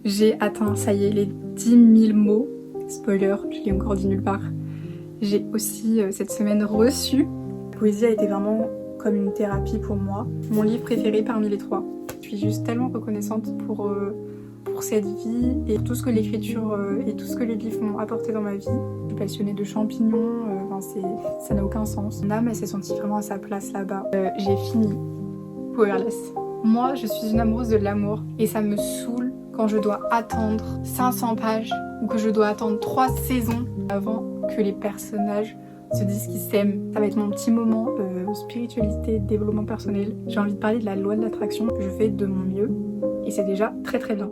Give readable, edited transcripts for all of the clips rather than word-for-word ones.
J'ai atteint, ça y est, les 10 000 mots. Spoiler, je l'ai encore dit nulle part. J'ai aussi cette semaine reçu. La poésie a été vraiment comme une thérapie pour moi. Mon livre préféré parmi les 3. Je suis juste tellement reconnaissante pour cette vie et tout ce que l'écriture et tout ce que les livres m'ont apporté dans ma vie. Je suis passionnée de champignons, ça n'a aucun sens. Mon âme, elle s'est sentie vraiment à sa place là-bas. J'ai fini Powerless. Moi, je suis une amoureuse de l'amour et ça me saoule quand je dois attendre 500 pages ou que je dois attendre 3 saisons avant que les personnages se disent qu'ils s'aiment. Ça va être mon petit moment spiritualité, développement personnel. J'ai envie de parler de la loi de l'attraction. Je fais de mon mieux et c'est déjà très très bien.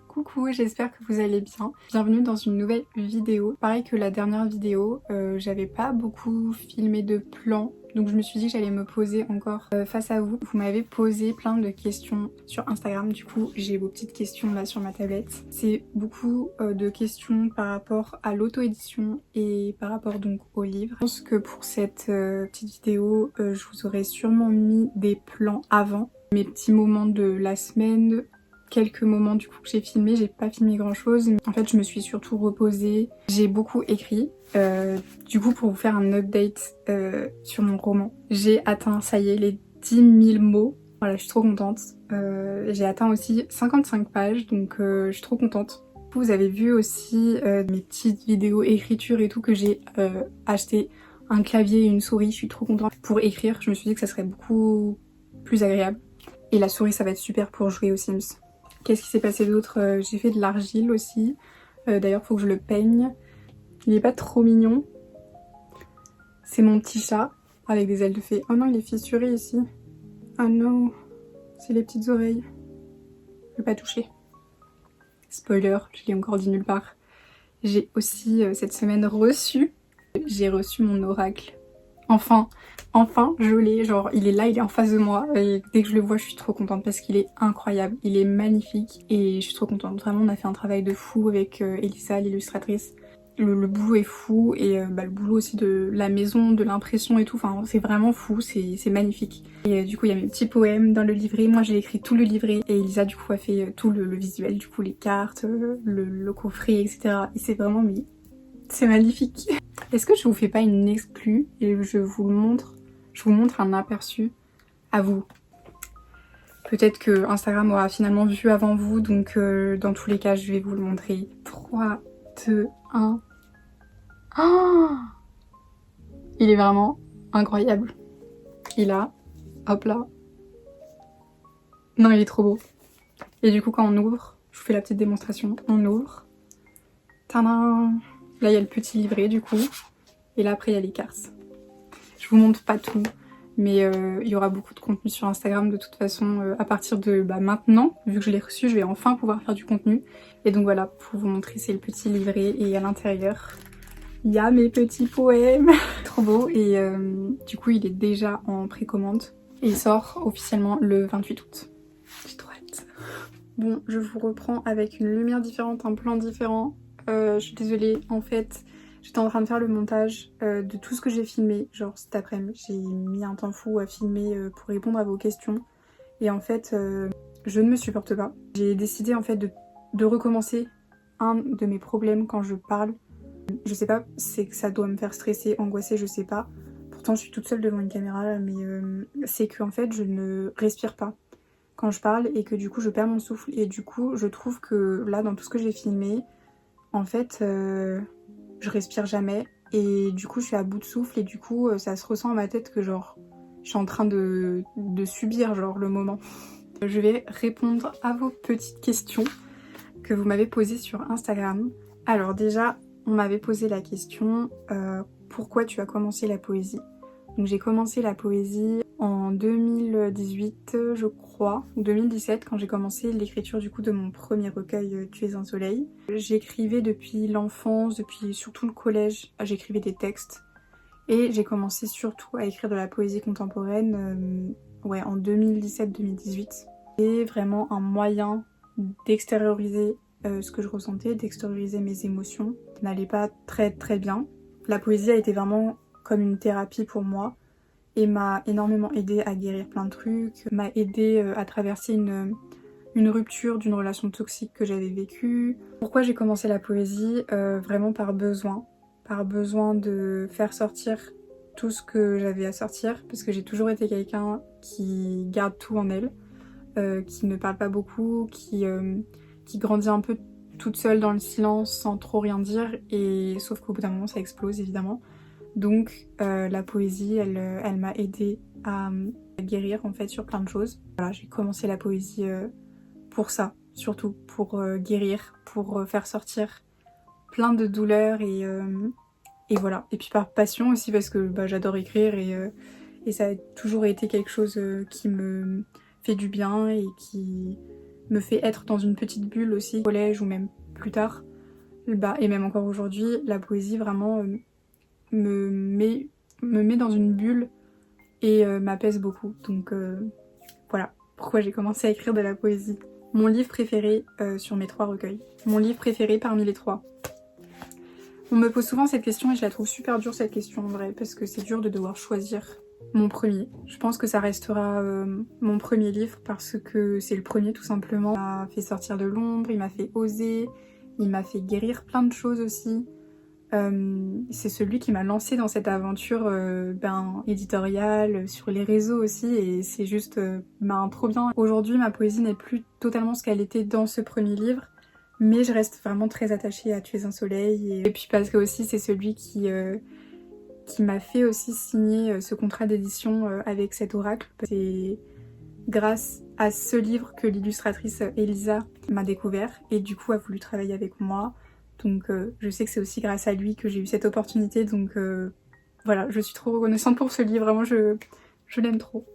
Coucou, j'espère que vous allez bien. Bienvenue dans une nouvelle vidéo. Pareil que la dernière vidéo, j'avais pas beaucoup filmé de plans. Donc je me suis dit que j'allais me poser encore face à vous. Vous m'avez posé plein de questions sur Instagram. Du coup, j'ai vos petites questions là sur ma tablette. C'est beaucoup de questions par rapport à l'auto-édition et par rapport donc au livre. Je pense que pour cette petite vidéo, je vous aurais sûrement mis des plans avant. Mes petits moments de la semaine, quelques moments du coup que j'ai filmé, j'ai pas filmé grand chose. En fait, je me suis surtout reposée. J'ai beaucoup écrit. Du coup, pour vous faire un update sur mon roman, j'ai atteint, ça y est, les 10 000 mots. Voilà, je suis trop contente. J'ai atteint aussi 55 pages, donc je suis trop contente. Vous avez vu aussi mes petites vidéos écriture et tout que j'ai acheté un clavier et une souris. Je suis trop contente pour écrire. Je me suis dit que ça serait beaucoup plus agréable. Et la souris, ça va être super pour jouer aux Sims. Qu'est-ce qui s'est passé d'autre? J'ai fait de l'argile aussi. D'ailleurs, faut que je le peigne. Il est pas trop mignon. C'est mon petit chat avec des ailes de fée. Oh non, il est fissuré ici. Oh non, c'est les petites oreilles. Je vais pas toucher. Spoiler, je l'ai encore dit nulle part. J'ai aussi cette semaine reçu. J'ai reçu mon oracle. Enfin, je l'ai, genre il est là, il est en face de moi et dès que je le vois je suis trop contente parce qu'il est incroyable, il est magnifique et je suis trop contente. Vraiment on a fait un travail de fou avec Elisa, l'illustratrice. Le boulot est fou et le boulot aussi de la maison, de l'impression et tout, enfin c'est vraiment fou, c'est magnifique. Et du coup il y a mes petits poèmes dans le livret, moi j'ai écrit tout le livret et Elisa du coup a fait tout le visuel, du coup les cartes, le coffret etc. Et c'est vraiment, mais c'est magnifique. Est-ce que je vous fais pas une exclue et je vous montre un aperçu à vous? Peut-être que Instagram aura finalement vu avant vous, donc dans tous les cas je vais vous le montrer. 3, 2, 1. Oh, il est vraiment incroyable. Il a, hop là. Non, il est trop beau. Et du coup quand on ouvre, je vous fais la petite démonstration, on ouvre. Tadam! Là il y a le petit livret du coup. Et là après il y a les cartes. Je vous montre pas tout. Mais il y aura beaucoup de contenu sur Instagram de toute façon à partir de maintenant, vu que je l'ai reçu, je vais enfin pouvoir faire du contenu. Et donc voilà, pour vous montrer, c'est le petit livret et à l'intérieur, il y a mes petits poèmes. Trop beau. Et du coup, il est déjà en précommande et il sort officiellement le 28 août. J'ai trop hâte. Bon, je vous reprends avec une lumière différente, un plan différent. Je suis désolée, en fait, j'étais en train de faire le montage de tout ce que j'ai filmé. Genre cet après-midi, j'ai mis un temps fou à filmer pour répondre à vos questions. Et en fait, je ne me supporte pas. J'ai décidé en fait de recommencer un de mes problèmes quand je parle. Je sais pas, c'est que ça doit me faire stresser, angoisser, je sais pas. Pourtant, je suis toute seule devant une caméra là, mais c'est que en fait, je ne respire pas quand je parle et que du coup je perds mon souffle. Et du coup je trouve que là dans tout ce que j'ai filmé, en fait je respire jamais et du coup je suis à bout de souffle et du coup ça se ressent à ma tête que genre je suis en train de subir genre le moment. Je vais répondre à vos petites questions que vous m'avez posées sur Instagram. Alors déjà on m'avait posé la question pourquoi tu as commencé la poésie. Donc j'ai commencé la poésie en 2018 je crois, ou 2017 quand j'ai commencé l'écriture du coup de mon premier recueil Tu es un soleil. J'écrivais depuis l'enfance, depuis surtout le collège, j'écrivais des textes et j'ai commencé surtout à écrire de la poésie contemporaine ouais, en 2017-2018. C'est vraiment un moyen d'extérioriser ce que je ressentais, d'extérioriser mes émotions. Ça n'allait pas très bien. La poésie a été vraiment comme une thérapie pour moi et m'a énormément aidée à guérir plein de trucs, m'a aidée à traverser une rupture d'une relation toxique que j'avais vécue. Pourquoi j'ai commencé la poésie vraiment par besoin de faire sortir tout ce que j'avais à sortir, parce que j'ai toujours été quelqu'un qui garde tout en elle, qui ne parle pas beaucoup, qui grandit un peu toute seule dans le silence sans trop rien dire, et sauf qu'au bout d'un moment ça explose évidemment. Donc la poésie, elle m'a aidée à guérir en fait sur plein de choses. Voilà, j'ai commencé la poésie pour ça, surtout pour guérir, pour faire sortir plein de douleurs et voilà. Et puis par passion aussi parce que j'adore écrire et ça a toujours été quelque chose qui me fait du bien et qui me fait être dans une petite bulle aussi, au collège ou même plus tard. Et même encore aujourd'hui, la poésie vraiment me met dans une bulle et m'apaise beaucoup. Donc voilà pourquoi j'ai commencé à écrire de la poésie. Mon livre préféré sur mes 3 recueils. Mon livre préféré parmi les 3. On me pose souvent cette question et je la trouve super dure cette question en vrai, parce que c'est dur de devoir choisir mon premier. Je pense que ça restera mon premier livre parce que c'est le premier tout simplement. Il m'a fait sortir de l'ombre, il m'a fait oser, il m'a fait guérir plein de choses aussi. C'est celui qui m'a lancée dans cette aventure éditoriale, sur les réseaux aussi, et c'est juste trop bien. Aujourd'hui, ma poésie n'est plus totalement ce qu'elle était dans ce premier livre, mais je reste vraiment très attachée à Tu es un soleil, et puis parce que aussi c'est celui qui m'a fait aussi signer ce contrat d'édition avec cet oracle. C'est grâce à ce livre que l'illustratrice Elisa m'a découvert et du coup a voulu travailler avec moi. Donc je sais que c'est aussi grâce à lui que j'ai eu cette opportunité, donc voilà, je suis trop reconnaissante pour ce livre, vraiment je l'aime trop.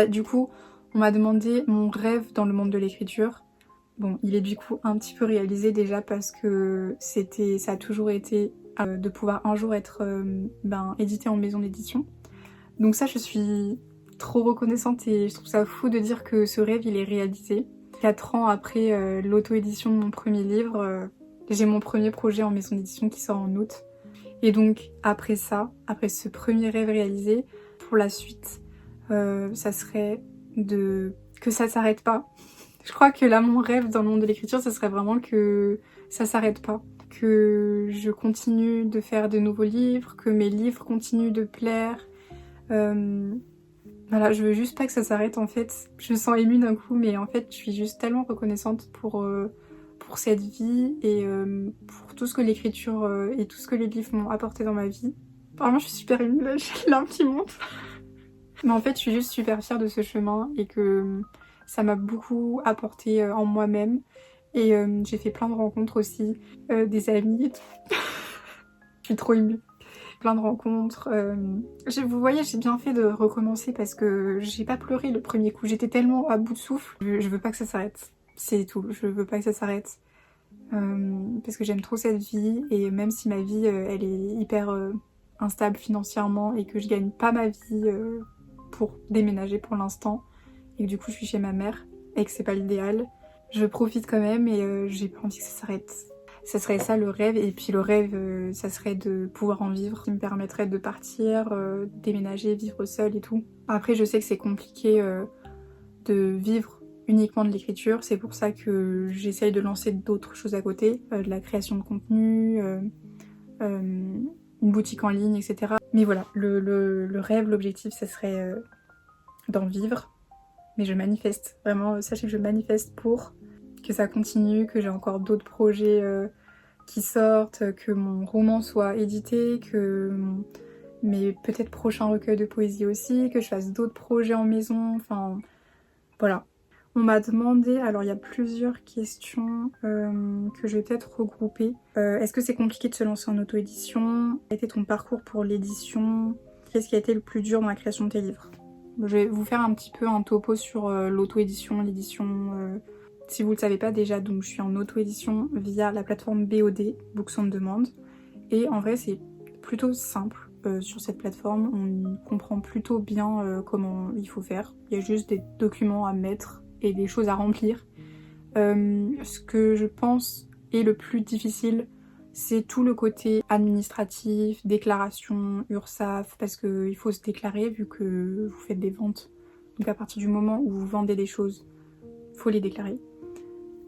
Du coup, on m'a demandé mon rêve dans le monde de l'écriture. Bon, il est du coup un petit peu réalisé déjà parce que ça a toujours été de pouvoir un jour être édité en maison d'édition. Donc ça, je suis trop reconnaissante et je trouve ça fou de dire que ce rêve, il est réalisé. 4 ans après l'auto-édition de mon premier livre, j'ai mon premier projet en maison d'édition qui sort en août. Et donc après ça, après ce premier rêve réalisé, pour la suite, ça serait que ça s'arrête pas. Je crois que là, mon rêve dans le monde de l'écriture, ce serait vraiment que ça s'arrête pas. Que je continue de faire de nouveaux livres, que mes livres continuent de plaire. Voilà, je veux juste pas que ça s'arrête en fait. Je me sens émue d'un coup, mais en fait, je suis juste tellement reconnaissante pour cette vie et pour tout ce que l'écriture et tout ce que les livres m'ont apporté dans ma vie. Vraiment, je suis super émue là, j'ai les larmes qui montent. Mais en fait, je suis juste super fière de ce chemin et que ça m'a beaucoup apporté en moi-même. Et j'ai fait plein de rencontres aussi, des amis et tout. Je suis trop émue. plein de rencontres. Vous voyez, j'ai bien fait de recommencer parce que j'ai pas pleuré le premier coup. J'étais tellement à bout de souffle. Je veux pas que ça s'arrête. C'est tout. Je veux pas que ça s'arrête. Parce que j'aime trop cette vie et même si ma vie elle est hyper instable financièrement et que je gagne pas ma vie pour déménager pour l'instant et que du coup je suis chez ma mère et que c'est pas l'idéal, je profite quand même et j'ai pas envie que ça s'arrête. Ça serait ça le rêve, et puis le rêve ça serait de pouvoir en vivre, qui me permettrait de partir, déménager, vivre seule et tout. Après je sais que c'est compliqué de vivre uniquement de l'écriture, c'est pour ça que j'essaye de lancer d'autres choses à côté, de la création de contenu, une boutique en ligne, etc. Mais voilà, le rêve, l'objectif, ça serait d'en vivre. Mais je manifeste, vraiment, sachez que je manifeste pour que ça continue, que j'ai encore d'autres projets qui sortent, que mon roman soit édité, que mes peut-être prochains recueils de poésie aussi, que je fasse d'autres projets en maison, enfin voilà. On m'a demandé, alors il y a plusieurs questions que je vais peut-être regrouper. Est-ce que c'est compliqué de se lancer en auto-édition? Quel a été ton parcours pour l'édition? Qu'est-ce qui a été le plus dur dans la création de tes livres? Je vais vous faire un petit peu un topo sur l'auto-édition, l'édition. Si vous le savez pas déjà, donc je suis en auto-édition via la plateforme BOD, Books on Demand. Et en vrai c'est plutôt simple sur cette plateforme, on comprend plutôt bien comment il faut faire. Il y a juste des documents à mettre et des choses à remplir. Ce que je pense est le plus difficile, c'est tout le côté administratif, déclaration, URSSAF, parce qu'il faut se déclarer vu que vous faites des ventes. Donc à partir du moment où vous vendez des choses, il faut les déclarer.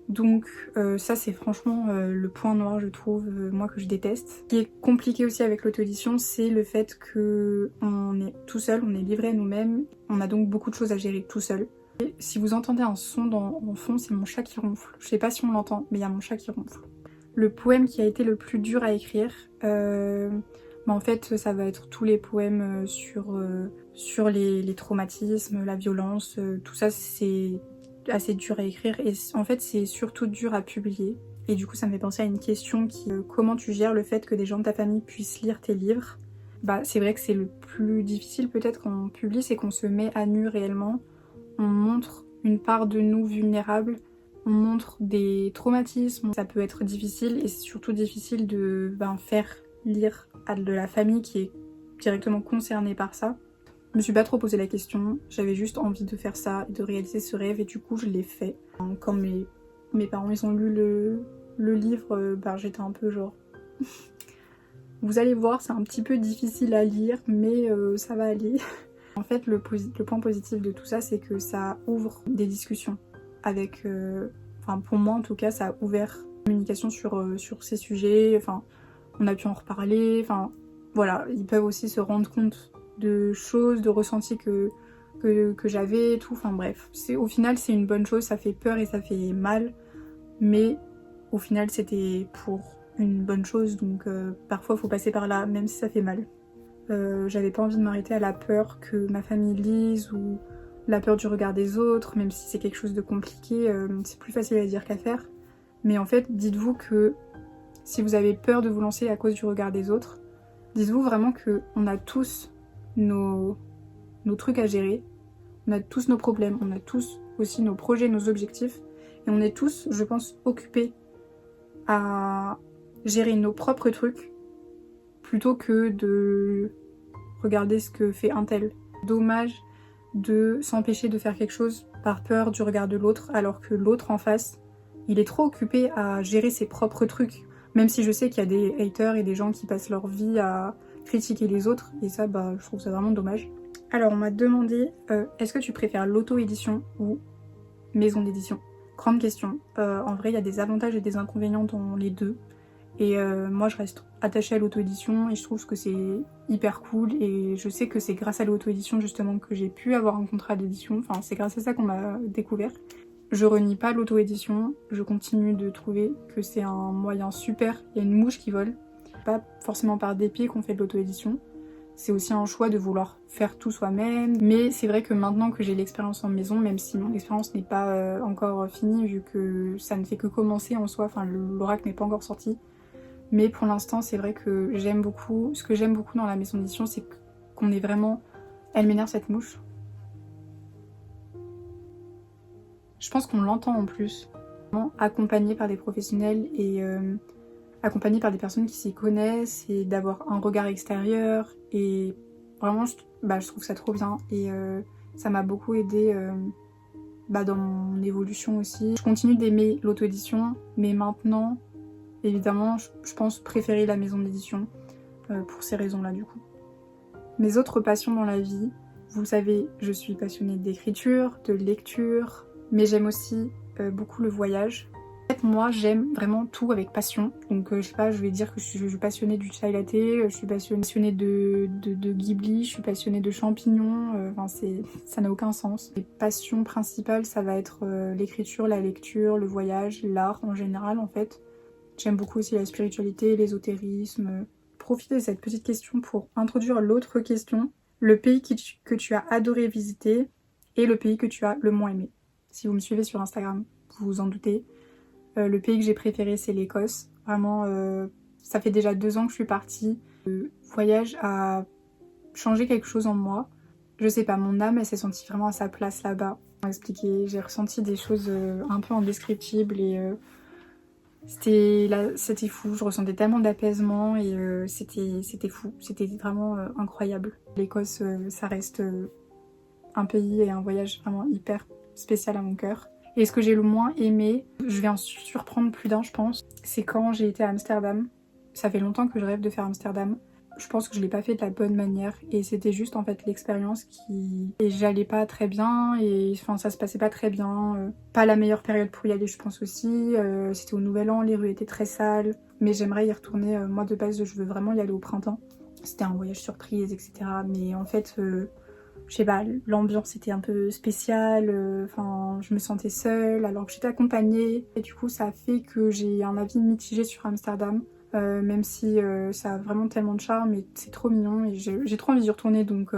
Donc ça c'est franchement le point noir je trouve, moi que je déteste. Ce qui est compliqué aussi avec l'auto-édition, c'est le fait qu'on est tout seul, on est livré à nous-mêmes, on a donc beaucoup de choses à gérer tout seul. Et si vous entendez un son en fond, c'est mon chat qui ronfle. Je sais pas si on l'entend, mais il y a mon chat qui ronfle. Le poème qui a été le plus dur à écrire, en fait ça va être tous les poèmes sur les traumatismes, la violence, tout ça c'est assez dur à écrire et en fait c'est surtout dur à publier. Et du coup ça me fait penser à une question comment tu gères le fait que des gens de ta famille puissent lire tes livres? Bah c'est vrai que c'est le plus difficile peut-être quand on publie, c'est qu'on se met à nu réellement, on montre une part de nous vulnérable, on montre des traumatismes, ça peut être difficile et c'est surtout difficile de faire lire à de la famille qui est directement concernée par ça. Je me suis pas trop posé la question, j'avais juste envie de faire ça et de réaliser ce rêve et du coup je l'ai fait. Quand mes parents ils ont lu le livre, j'étais un peu genre... Vous allez voir, c'est un petit peu difficile à lire mais ça va aller. En fait le point positif de tout ça c'est que ça ouvre des discussions avec... pour moi en tout cas ça a ouvert la communication sur ces sujets, on a pu en reparler, voilà, ils peuvent aussi se rendre compte de choses, de ressentis que j'avais et tout, bref. Au final c'est une bonne chose, ça fait peur et ça fait mal, mais au final c'était pour une bonne chose, donc parfois faut passer par là, même si ça fait mal. J'avais pas envie de m'arrêter à la peur que ma famille lise ou la peur du regard des autres, même si c'est quelque chose de compliqué, c'est plus facile à dire qu'à faire. Mais en fait, dites-vous que si vous avez peur de vous lancer à cause du regard des autres, dites-vous vraiment qu'on a tous nos trucs à gérer, on a tous nos problèmes, on a tous aussi nos projets, nos objectifs, et on est tous, je pense, occupés à gérer nos propres trucs plutôt que de regarder ce que fait un tel. Dommage de s'empêcher de faire quelque chose par peur du regard de l'autre, alors que l'autre en face, il est trop occupé à gérer ses propres trucs. Même si je sais qu'il y a des haters et des gens qui passent leur vie à critiquer les autres, et ça, je trouve ça vraiment dommage. Alors, on m'a demandé, est-ce que tu préfères l'auto-édition ou maison d'édition? Grande question. En vrai, il y a des avantages et des inconvénients dans les deux. Et moi, je reste attachée à l'auto-édition et je trouve que c'est hyper cool. Et je sais que c'est grâce à l'auto-édition justement que j'ai pu avoir un contrat d'édition. C'est grâce à ça qu'on m'a découvert. Je renie pas l'auto-édition, je continue de trouver que c'est un moyen super. Il y a une mouche qui vole, pas forcément par dépit qu'on fait de l'auto-édition. C'est aussi un choix de vouloir faire tout soi-même. Mais c'est vrai que maintenant que j'ai l'expérience en maison, même si mon expérience n'est pas encore finie, vu que ça ne fait que commencer en soi, l'oracle n'est pas encore sorti, Mais pour l'instant, c'est vrai que j'aime beaucoup. Ce que j'aime beaucoup dans la maison d'édition, c'est qu'on est vraiment... Elle m'énerve cette mouche. Je pense qu'on l'entend en plus. Vraiment accompagné par des professionnels et accompagné par des personnes qui s'y connaissent et d'avoir un regard extérieur. Et vraiment, je trouve ça trop bien. Et ça m'a beaucoup aidé dans mon évolution aussi. Je continue d'aimer l'auto-édition, mais maintenant, évidemment, je pense préférer la maison d'édition pour ces raisons-là du coup. Mes autres passions dans la vie, vous le savez, je suis passionnée d'écriture, de lecture, mais j'aime aussi beaucoup le voyage. En fait, moi, j'aime vraiment tout avec passion. Donc, je sais pas, je vais dire que je suis passionnée du chai latte, je suis passionnée de Ghibli, je suis passionnée de champignons. Enfin, ça n'a aucun sens. Les passions principales, ça va être l'écriture, la lecture, le voyage, l'art en général, en fait. J'aime beaucoup aussi la spiritualité, l'ésotérisme. Profitez de cette petite question pour introduire l'autre question. Le pays que tu as adoré visiter et le pays que tu as le moins aimé. Si vous me suivez sur Instagram, vous vous en doutez. Le pays que j'ai préféré, c'est l'Écosse. Vraiment, ça fait déjà 2 ans que je suis partie. Le voyage a changé quelque chose en moi. Je sais pas, mon âme, elle s'est sentie vraiment à sa place là-bas. Pour expliquer, j'ai ressenti des choses un peu indescriptibles et c'était fou. Je ressentais tellement d'apaisement et c'était fou. C'était vraiment incroyable. L'Écosse, ça reste un pays et un voyage vraiment hyper spécial à mon cœur. Et ce que j'ai le moins aimé, je vais en surprendre plus d'un je pense, c'est quand j'ai été à Amsterdam. Ça fait longtemps que je rêve de faire Amsterdam. Je pense que je l'ai pas fait de la bonne manière et c'était juste en fait l'expérience qui... Et j'allais pas très bien et enfin ça se passait pas très bien. Pas la meilleure période pour y aller je pense aussi. C'était au Nouvel An, les rues étaient très sales. Mais j'aimerais y retourner. Moi de base je veux vraiment y aller au printemps. C'était un voyage surprise etc. Mais en fait... je sais pas, l'ambiance était un peu spéciale, enfin je me sentais seule alors que j'étais accompagnée et du coup ça a fait que j'ai un avis mitigé sur Amsterdam, même si ça a vraiment tellement de charme et c'est trop mignon et j'ai trop envie d'y retourner donc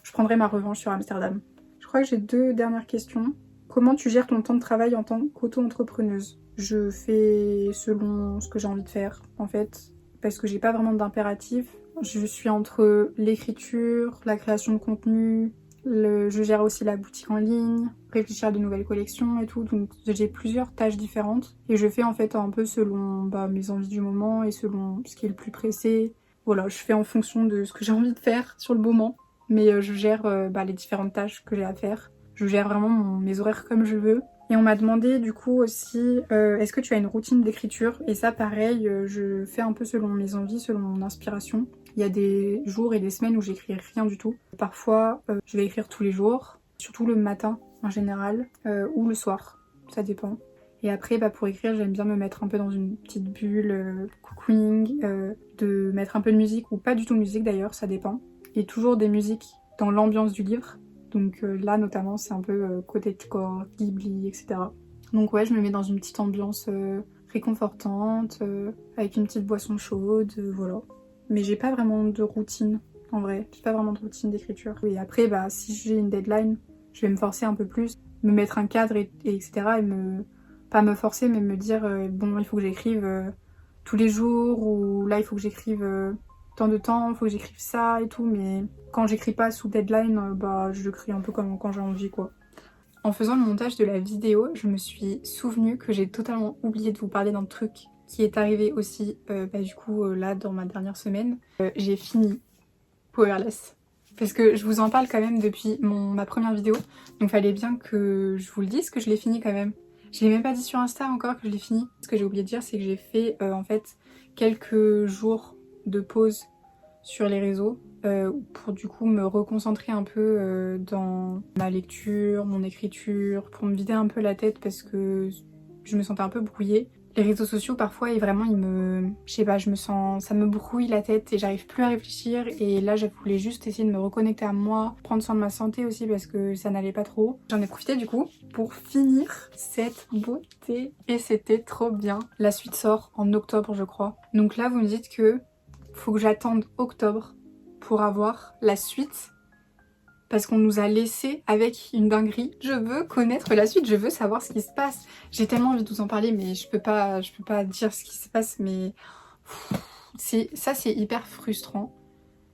je prendrai ma revanche sur Amsterdam. Je crois que j'ai 2 dernières questions. Comment tu gères ton temps de travail en tant qu'auto-entrepreneuse? Je fais selon ce que j'ai envie de faire en fait, parce que j'ai pas vraiment d'impératif. Je suis entre l'écriture, la création de contenu, je gère aussi la boutique en ligne, réfléchir à de nouvelles collections et tout, donc j'ai plusieurs tâches différentes et je fais en fait un peu selon mes envies du moment et selon ce qui est le plus pressé. Voilà, je fais en fonction de ce que j'ai envie de faire sur le moment, mais je gère les différentes tâches que j'ai à faire. Je gère vraiment mes horaires comme je veux. Et on m'a demandé du coup aussi, est-ce que tu as une routine d'écriture? Et ça pareil, je fais un peu selon mes envies, selon mon inspiration. Il y a des jours et des semaines où j'écris rien du tout. Parfois, je vais écrire tous les jours, surtout le matin en général, ou le soir, ça dépend. Et après, pour écrire, j'aime bien me mettre un peu dans une petite bulle, cocooning, de mettre un peu de musique, ou pas du tout de musique d'ailleurs, ça dépend. Et toujours des musiques dans l'ambiance du livre. Donc là notamment c'est un peu cottagecore, Ghibli, etc. Donc ouais, je me mets dans une petite ambiance réconfortante, avec une petite boisson chaude, voilà. Mais j'ai pas vraiment de routine, en vrai. J'ai pas vraiment de routine d'écriture. Et après, si j'ai une deadline, je vais me forcer un peu plus, me mettre un cadre etc. Et pas me forcer, mais me dire bon, il faut que j'écrive tous les jours, ou là il faut que j'écrive tant de temps, il faut que j'écrive ça et tout, mais quand j'écris pas sous deadline, je l'écris un peu comme quand j'ai envie quoi. En faisant le montage de la vidéo, je me suis souvenue que j'ai totalement oublié de vous parler d'un truc qui est arrivé aussi du coup là dans ma dernière semaine. J'ai fini Powerless. Parce que je vous en parle quand même depuis ma première vidéo, donc fallait bien que je vous le dise que je l'ai fini quand même. Je l'ai même pas dit sur Insta encore que je l'ai fini. Ce que j'ai oublié de dire, c'est que j'ai fait en fait quelques jours de pause sur les réseaux pour du coup me reconcentrer un peu dans ma lecture, mon écriture, pour me vider un peu la tête parce que je me sentais un peu brouillée. Les réseaux sociaux parfois vraiment je sais pas, ça me brouille la tête et j'arrive plus à réfléchir et là je voulais juste essayer de me reconnecter à moi, prendre soin de ma santé aussi parce que ça n'allait pas trop. J'en ai profité du coup pour finir cette beauté et c'était trop bien. La suite sort en octobre je crois. Donc là vous me dites que faut que j'attende octobre pour avoir la suite parce qu'on nous a laissé avec une dinguerie. Je veux connaître la suite, je veux savoir ce qui se passe. J'ai tellement envie de vous en parler mais je peux pas dire ce qui se passe mais c'est hyper frustrant.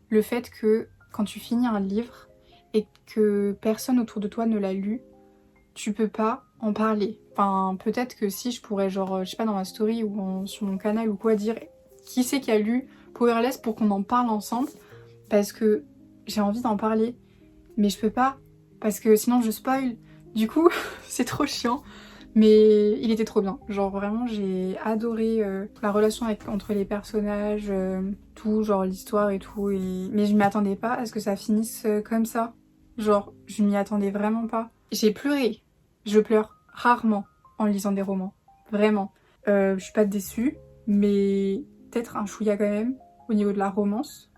Le fait que quand tu finis un livre et que personne autour de toi ne l'a lu, tu peux pas en parler. Enfin, peut-être que si je pourrais, genre, je sais pas, dans ma story ou sur mon canal ou quoi, dire qui c'est qui a lu Powerless pour qu'on en parle ensemble, parce que j'ai envie d'en parler, mais je peux pas, parce que sinon je spoil. Du coup, c'est trop chiant, mais il était trop bien. Genre vraiment, j'ai adoré la relation entre les personnages, tout, genre l'histoire et tout, mais je m'y attendais pas à ce que ça finisse comme ça. Genre, je m'y attendais vraiment pas. J'ai pleuré. Je pleure rarement en lisant des romans. Vraiment. Je suis pas déçue, mais peut-être un chouïa quand même au niveau de la romance.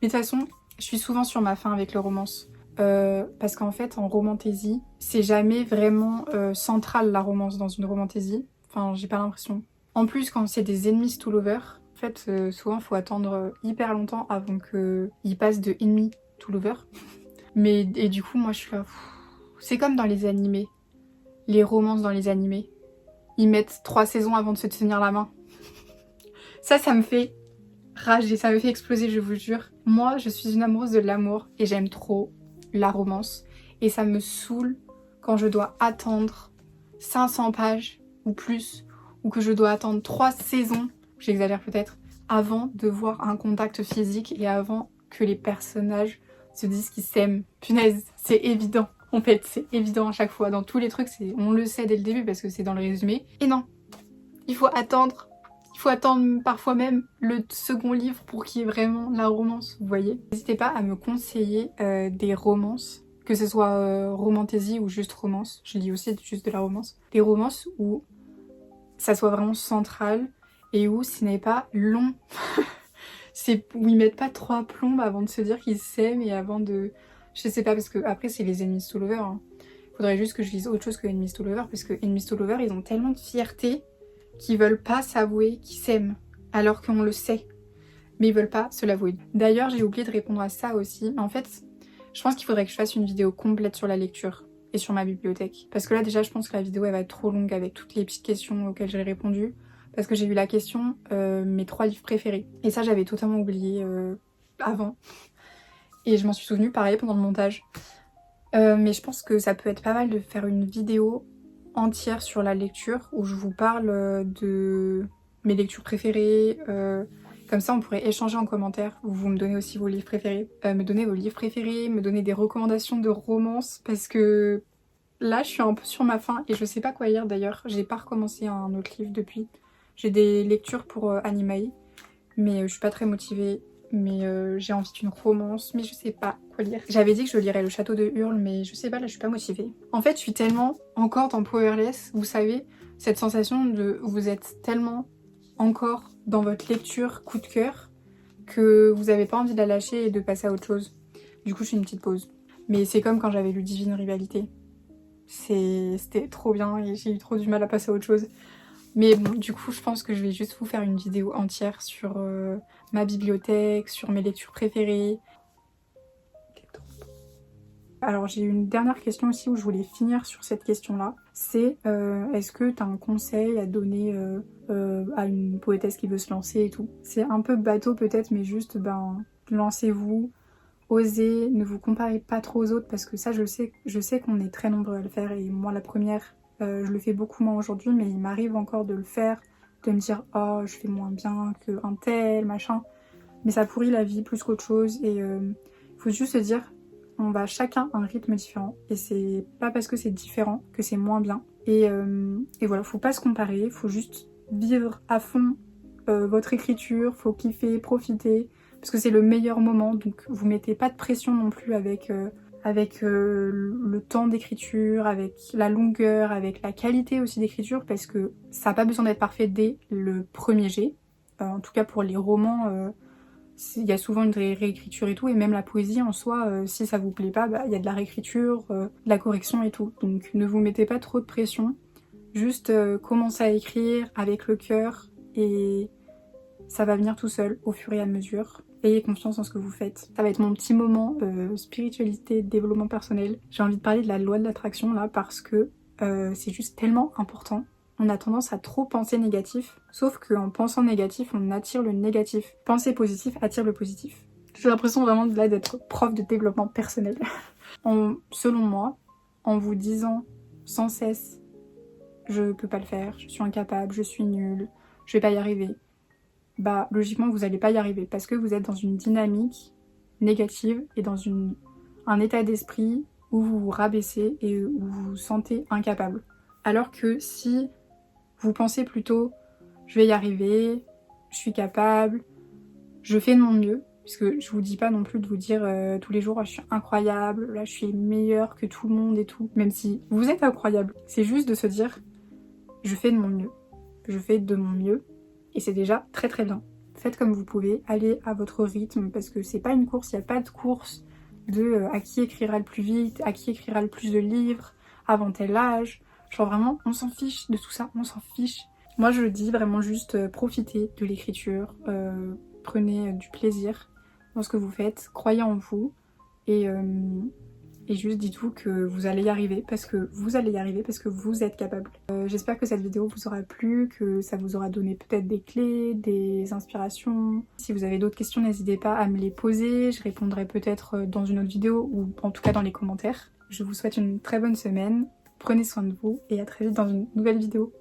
Mais de toute façon, je suis souvent sur ma faim avec les romances. Parce qu'en fait, en romantaisie, c'est jamais vraiment central la romance dans une romantaisie. Enfin, j'ai pas l'impression. En plus, quand c'est des enemies to lovers, en fait, souvent, faut attendre hyper longtemps avant qu'ils passent de enemy to lover. Et du coup, moi, je suis là... C'est comme dans les animés. Les romances dans les animés. Ils mettent 3 saisons avant de se tenir la main. Ça me fait rager, ça me fait exploser, je vous jure. Moi, je suis une amoureuse de l'amour et j'aime trop la romance. Et ça me saoule quand je dois attendre 500 pages ou plus, ou que je dois attendre 3 saisons, j'exagère peut-être, avant de voir un contact physique et avant que les personnages se disent qu'ils s'aiment. Punaise, c'est évident. En fait, c'est évident à chaque fois. Dans tous les trucs, on le sait dès le début parce que c'est dans le résumé. Et non, il faut attendre. Il faut attendre parfois même le second livre pour qu'il y ait vraiment la romance, vous voyez. N'hésitez pas à me conseiller des romances, que ce soit romantaisie ou juste romance. Je lis aussi juste de la romance. Des romances où ça soit vraiment central et où ce n'est pas long. Où ils mettent pas 3 plombes avant de se dire qu'ils s'aiment et avant de... Je sais pas, parce que après c'est les enemies to lovers. Hein. Faudrait juste que je lise autre chose que enemies to lovers, parce que enemies to lovers, ils ont tellement de fierté qu'ils veulent pas s'avouer qu'ils s'aiment, alors qu'on le sait. Mais ils veulent pas se l'avouer. D'ailleurs, j'ai oublié de répondre à ça aussi. Mais en fait, je pense qu'il faudrait que je fasse une vidéo complète sur la lecture et sur ma bibliothèque. Parce que là, déjà, je pense que la vidéo, elle va être trop longue avec toutes les petites questions auxquelles j'ai répondu. Parce que j'ai eu la question, mes 3 livres préférés. Et ça, j'avais totalement oublié avant. Et je m'en suis souvenue, pareil, pendant le montage. Mais je pense que ça peut être pas mal de faire une vidéo entière sur la lecture où je vous parle de mes lectures préférées. Comme ça, on pourrait échanger en commentaire où vous me donnez aussi vos livres préférés. Me donner vos livres préférés, me donner des recommandations de romances parce que là, je suis un peu sur ma faim et je sais pas quoi lire d'ailleurs. J'ai pas recommencé un autre livre depuis. J'ai des lectures pour Animae, mais je suis pas très motivée. Mais j'ai envie d'une romance, mais je sais pas quoi lire. J'avais dit que je lirais Le Château de Hurle, mais je sais pas, là je suis pas motivée. En fait, je suis tellement encore dans Powerless, vous savez, cette sensation de vous êtes tellement encore dans votre lecture coup de cœur que vous avez pas envie de la lâcher et de passer à autre chose. Du coup, je fais une petite pause. Mais c'est comme quand j'avais lu Divine Rivalité. C'était trop bien et j'ai eu trop du mal à passer à autre chose. Mais bon, du coup, je pense que je vais juste vous faire une vidéo entière sur ma bibliothèque, sur mes lectures préférées. Alors, j'ai une dernière question aussi où je voulais finir sur cette question-là. C'est est-ce que tu as un conseil à donner à une poétesse qui veut se lancer et tout? C'est un peu bateau peut-être, mais juste, lancez-vous, osez, ne vous comparez pas trop aux autres parce que ça, je sais qu'on est très nombreux à le faire et moi, la première... je le fais beaucoup moins aujourd'hui, mais il m'arrive encore de le faire, de me dire « Oh, je fais moins bien qu'un tel, machin ». Mais ça pourrit la vie plus qu'autre chose et il faut juste se dire on va chacun à un rythme différent et c'est pas parce que c'est différent que c'est moins bien. Et voilà, faut pas se comparer, faut juste vivre à fond votre écriture, faut kiffer, profiter, parce que c'est le meilleur moment, donc vous mettez pas de pression non plus avec le temps d'écriture, avec la longueur, avec la qualité aussi d'écriture, parce que ça n'a pas besoin d'être parfait dès le premier jet. En tout cas pour les romans, il y a souvent une réécriture et tout, et même la poésie en soi, si ça vous plaît pas, il y a de la réécriture, de la correction et tout. Donc ne vous mettez pas trop de pression, juste commencez à écrire avec le cœur, et ça va venir tout seul au fur et à mesure. Ayez confiance en ce que vous faites. Ça va être mon petit moment spiritualité, développement personnel. J'ai envie de parler de la loi de l'attraction là parce que c'est juste tellement important. on a tendance à trop penser négatif, sauf qu'en pensant négatif, on attire le négatif. Penser positif attire le positif. J'ai l'impression vraiment là d'être prof de développement personnel. Selon moi, en vous disant sans cesse « je peux pas le faire, je suis incapable, je suis nulle, je vais pas y arriver », bah logiquement vous allez pas y arriver parce que vous êtes dans une dynamique négative et dans un état d'esprit où vous vous rabaissez et où vous vous sentez incapable. Alors que si vous pensez plutôt « je vais y arriver, je suis capable, je fais de mon mieux », puisque je vous dis pas non plus de vous dire tous les jours oh, « je suis incroyable, là je suis meilleure que tout le monde et tout », même si vous êtes incroyable. C'est juste de se dire « je fais de mon mieux, je fais de mon mieux » et c'est déjà très très bien. Faites comme vous pouvez, allez à votre rythme parce que c'est pas une course, il n'y a pas de course de à qui écrira le plus vite, à qui écrira le plus de livres, avant tel âge. Genre vraiment, on s'en fiche de tout ça, on s'en fiche. Moi je dis vraiment juste profitez de l'écriture, prenez du plaisir dans ce que vous faites, croyez en vous et juste dites-vous que vous allez y arriver parce que vous allez y arriver parce que vous êtes capable. J'espère que cette vidéo vous aura plu, que ça vous aura donné peut-être des clés, des inspirations. Si vous avez d'autres questions, n'hésitez pas à me les poser, je répondrai peut-être dans une autre vidéo ou en tout cas dans les commentaires. Je vous souhaite une très bonne semaine, prenez soin de vous et à très vite dans une nouvelle vidéo.